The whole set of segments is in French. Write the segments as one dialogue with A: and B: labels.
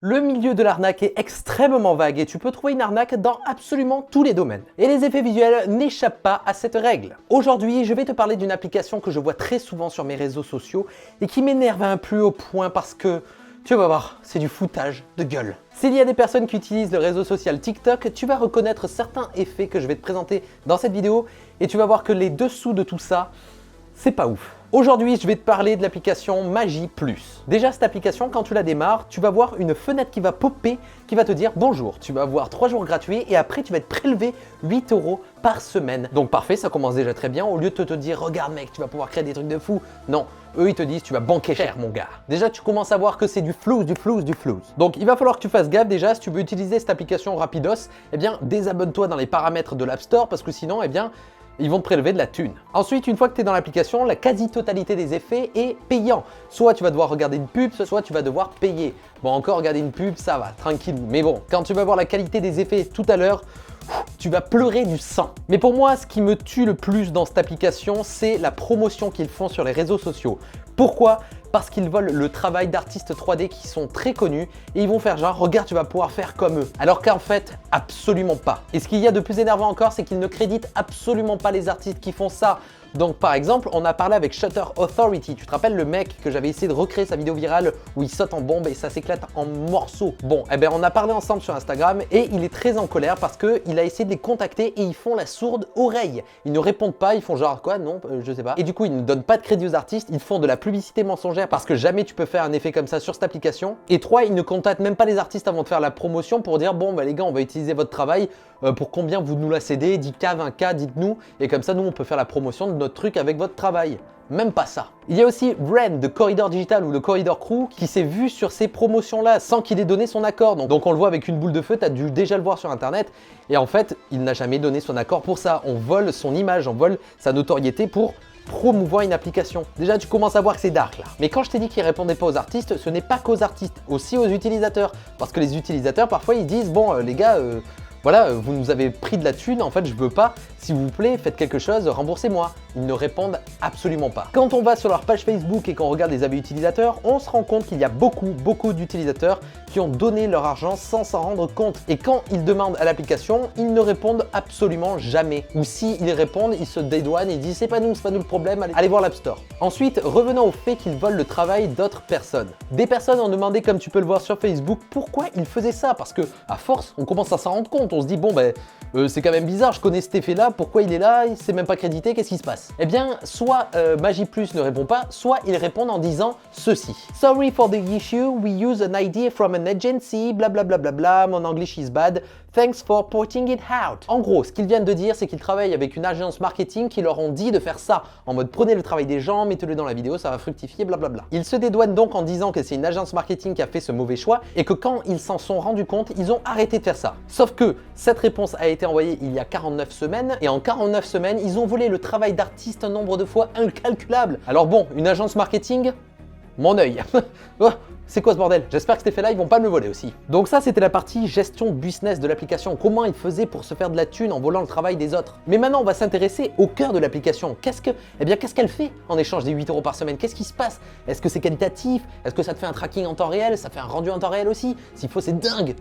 A: Le milieu de l'arnaque est extrêmement vague et tu peux trouver une arnaque dans absolument tous les domaines. Et les effets visuels n'échappent pas à cette règle. Aujourd'hui, je vais te parler d'une application que je vois très souvent sur mes réseaux sociaux et qui m'énerve à un plus haut point parce que, tu vas voir, c'est du foutage de gueule. S'il y a des personnes qui utilisent le réseau social TikTok, tu vas reconnaître certains effets que je vais te présenter dans cette vidéo et tu vas voir que les dessous de tout ça, c'est pas ouf. Aujourd'hui, je vais te parler de l'application Magi Plus. Déjà, cette application, quand tu la démarres, tu vas voir une fenêtre qui va popper, qui va te dire bonjour. Tu vas avoir 3 jours gratuits et après, tu vas être prélevé 8 € par semaine. Donc parfait, ça commence déjà très bien. Au lieu de te dire, regarde mec, tu vas pouvoir créer des trucs de fou. Non, eux, ils te disent, tu vas banquer cher, mon gars. Déjà, tu commences à voir que c'est du flouze. Donc, il va falloir que tu fasses gaffe déjà. Si tu veux utiliser cette application rapidos, eh bien, désabonne-toi dans les paramètres de l'App Store parce que sinon, eh bien, ils vont te prélever de la thune. Ensuite, une fois que tu es dans l'application, la quasi-totalité des effets est payant. Soit tu vas devoir regarder une pub, soit tu vas devoir payer. Bon, encore regarder une pub, ça va, tranquille. Mais bon, quand tu vas voir la qualité des effets tout à l'heure, tu vas pleurer du sang. Mais pour moi, ce qui me tue le plus dans cette application, c'est la promotion qu'ils font sur les réseaux sociaux. Pourquoi ? Parce qu'ils volent le travail d'artistes 3D qui sont très connus et ils vont faire genre, regarde, tu vas pouvoir faire comme eux. Alors qu'en fait, absolument pas. Et ce qu'il y a de plus énervant encore, c'est qu'ils ne créditent absolument pas les artistes qui font ça. Donc par exemple, on a parlé avec Shutter Authority. Tu te rappelles le mec que j'avais essayé de recréer sa vidéo virale où il saute en bombe et ça s'éclate en morceaux. Bon, eh ben on a parlé ensemble sur Instagram et il est très en colère parce qu'il a essayé de les contacter et ils font la sourde oreille. Ils ne répondent pas, ils font genre quoi, non, je sais pas. Et du coup, ils ne donnent pas de crédit aux artistes, ils font de la publicité mensongère parce que jamais tu peux faire un effet comme ça sur cette application. Et 3, ils ne contactent même pas les artistes avant de faire la promotion pour dire bon bah les gars, on va utiliser votre travail, pour combien vous nous la cédez, 10K, 20K, dites-nous. Et comme ça, nous, on peut faire la promotion de notre truc avec votre travail. Même pas ça. Il y a aussi Ren de Corridor Digital ou le Corridor Crew qui s'est vu sur ces promotions-là sans qu'il ait donné son accord. Donc on le voit avec une boule de feu, tu as dû déjà le voir sur internet. Et en fait, il n'a jamais donné son accord pour ça. On vole son image, on vole sa notoriété pour promouvoir une application. Déjà, tu commences à voir que c'est dark là. Mais quand je t'ai dit qu'ils répondaient pas aux artistes, ce n'est pas qu'aux artistes, aussi aux utilisateurs. Parce que les utilisateurs, parfois, ils disent bon, les gars, voilà, vous nous avez pris de la thune, en fait je veux pas, s'il vous plaît, faites quelque chose, remboursez-moi. Ils ne répondent absolument pas. Quand on va sur leur page Facebook et qu'on regarde les avis utilisateurs, on se rend compte qu'il y a beaucoup d'utilisateurs qui ont donné leur argent sans s'en rendre compte. Et quand ils demandent à l'application, ils ne répondent absolument jamais. Ou s'ils répondent, ils se dédouanent et disent c'est pas nous le problème, allez voir l'App Store. Ensuite, revenons au fait qu'ils volent le travail d'autres personnes. Des personnes ont demandé, comme tu peux le voir sur Facebook, pourquoi ils faisaient ça. Parce que à force, on commence à s'en rendre compte. On se dit bon ben c'est quand même bizarre, je connais cet effet là, pourquoi il est là, il s'est même pas crédité, qu'est-ce qui se passe? Eh bien soit Magi Plus ne répond pas, soit ils répondent en disant ceci. Sorry for the issue, we use an idea from an agency, blablabla, mon English is bad, thanks for pointing it out. En gros, ce qu'ils viennent de dire, c'est qu'ils travaillent avec une agence marketing qui leur ont dit de faire ça, en mode prenez le travail des gens, mettez-le dans la vidéo, ça va fructifier, blablabla. Ils se dédouanent donc en disant que c'est une agence marketing qui a fait ce mauvais choix et que quand ils s'en sont rendus compte, ils ont arrêté de faire ça. Sauf que cette réponse a été envoyée il y a 49 semaines et en 49 semaines, ils ont volé le travail d'artistes un nombre de fois incalculable. Alors bon, une agence marketing, mon œil. Oh, c'est quoi ce bordel? J'espère que cet effet-là, ils vont pas me le voler aussi. Donc ça, c'était la partie gestion business de l'application. Comment ils faisaient pour se faire de la thune en volant le travail des autres. Mais maintenant, on va s'intéresser au cœur de l'application. Qu'est-ce qu'elle fait en échange des 8 € par semaine? Qu'est-ce qui se passe? Est-ce que c'est qualitatif? Est-ce que ça te fait un tracking en temps réel? Ça fait un rendu en temps réel aussi? S'il faut, c'est dingue.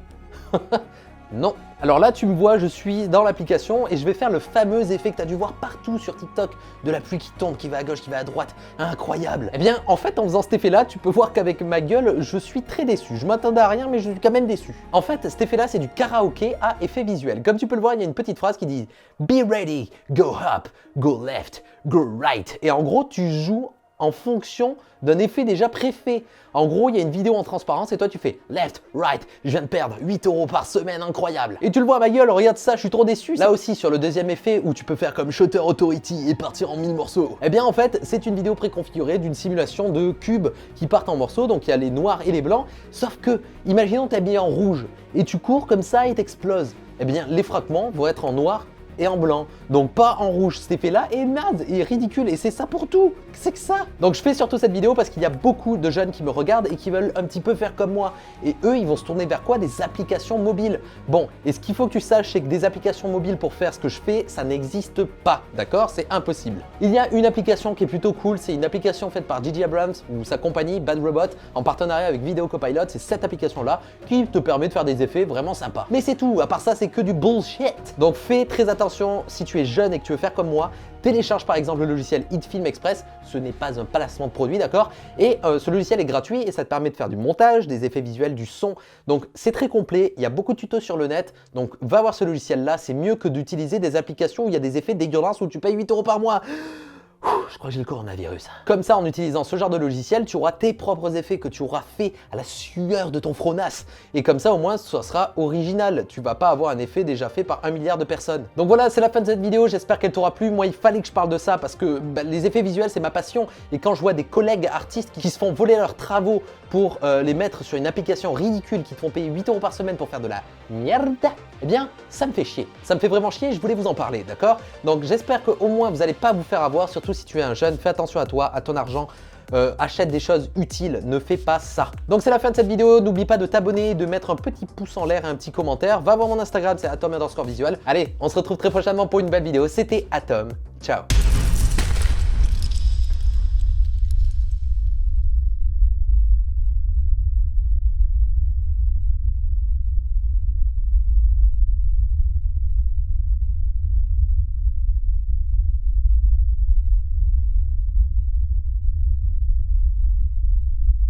A: Non. Alors là, tu me vois, je suis dans l'application et je vais faire le fameux effet que tu as dû voir partout sur TikTok, de la pluie qui tombe, qui va à gauche, qui va à droite. Incroyable. Eh bien, en fait, en faisant cet effet-là, tu peux voir qu'avec ma gueule, je suis très déçu. Je m'attendais à rien, mais je suis quand même déçu. En fait, cet effet-là, c'est du karaoké à effet visuel. Comme tu peux le voir, il y a une petite phrase qui dit « Be ready, go up, go left, go right ». Et en gros, tu joues en fonction d'un effet déjà préfait. En gros, il y a une vidéo en transparence et toi tu fais left, right, je viens de perdre 8 € par semaine, incroyable. Et tu le vois à ma gueule, regarde ça, je suis trop déçu. Là aussi, sur le deuxième effet où tu peux faire comme Shutter Authority et partir en 1000 morceaux. Eh bien en fait, c'est une vidéo préconfigurée d'une simulation de cubes qui partent en morceaux, donc il y a les noirs et les blancs, sauf que, imaginons t'es habillé en rouge et tu cours comme ça et t'exploses. Eh bien les fragments vont être en noir et en blanc. Donc pas en rouge. Cet effet-là est naze et ridicule et c'est ça pour tout. C'est que ça. Donc je fais surtout cette vidéo parce qu'il y a beaucoup de jeunes qui me regardent et qui veulent un petit peu faire comme moi. Et eux, ils vont se tourner vers quoi? Des applications mobiles. Bon, et ce qu'il faut que tu saches, c'est que des applications mobiles pour faire ce que je fais, ça n'existe pas. D'accord? C'est impossible. Il y a une application qui est plutôt cool. C'est une application faite par J.J. Abrams ou sa compagnie Bad Robot en partenariat avec Video Copilot. C'est cette application-là qui te permet de faire des effets vraiment sympas. Mais c'est tout. À part ça, c'est que du bullshit. Donc fais très attention si tu es jeune et que tu veux faire comme moi. Télécharge par exemple le logiciel HitFilm Express, ce n'est pas un placement de produit, d'accord? Et ce logiciel est gratuit et ça te permet de faire du montage, des effets visuels, du son. Donc c'est très complet, il y a beaucoup de tutos sur le net, donc va voir ce logiciel-là, c'est mieux que d'utiliser des applications où il y a des effets dégueulasses où tu payes 8 € par mois. Je crois que j'ai le coronavirus. Comme ça, en utilisant ce genre de logiciel, tu auras tes propres effets que tu auras fait à la sueur de ton fronasse. Et comme ça, au moins, ça sera original. Tu vas pas avoir un effet déjà fait par 1 milliard de personnes. Donc voilà, c'est la fin de cette vidéo. J'espère qu'elle t'aura plu. Moi, il fallait que je parle de ça parce que les effets visuels, c'est ma passion. Et quand je vois des collègues artistes qui se font voler leurs travaux pour les mettre sur une application ridicule qui te font payer 8 € par semaine pour faire de la merde, eh bien, ça me fait chier. Ça me fait vraiment chier. Je voulais vous en parler, d'accord? Donc j'espère qu'au moins, vous n'allez pas vous faire avoir, surtout si tu es un jeune, fais attention à toi, à ton argent, achète des choses utiles, ne fais pas ça. Donc c'est la fin de cette vidéo, n'oublie pas de t'abonner, de mettre un petit pouce en l'air et un petit commentaire. Va voir mon Instagram, c'est atom_visual. Allez, on se retrouve très prochainement pour une belle vidéo. C'était Atom, ciao.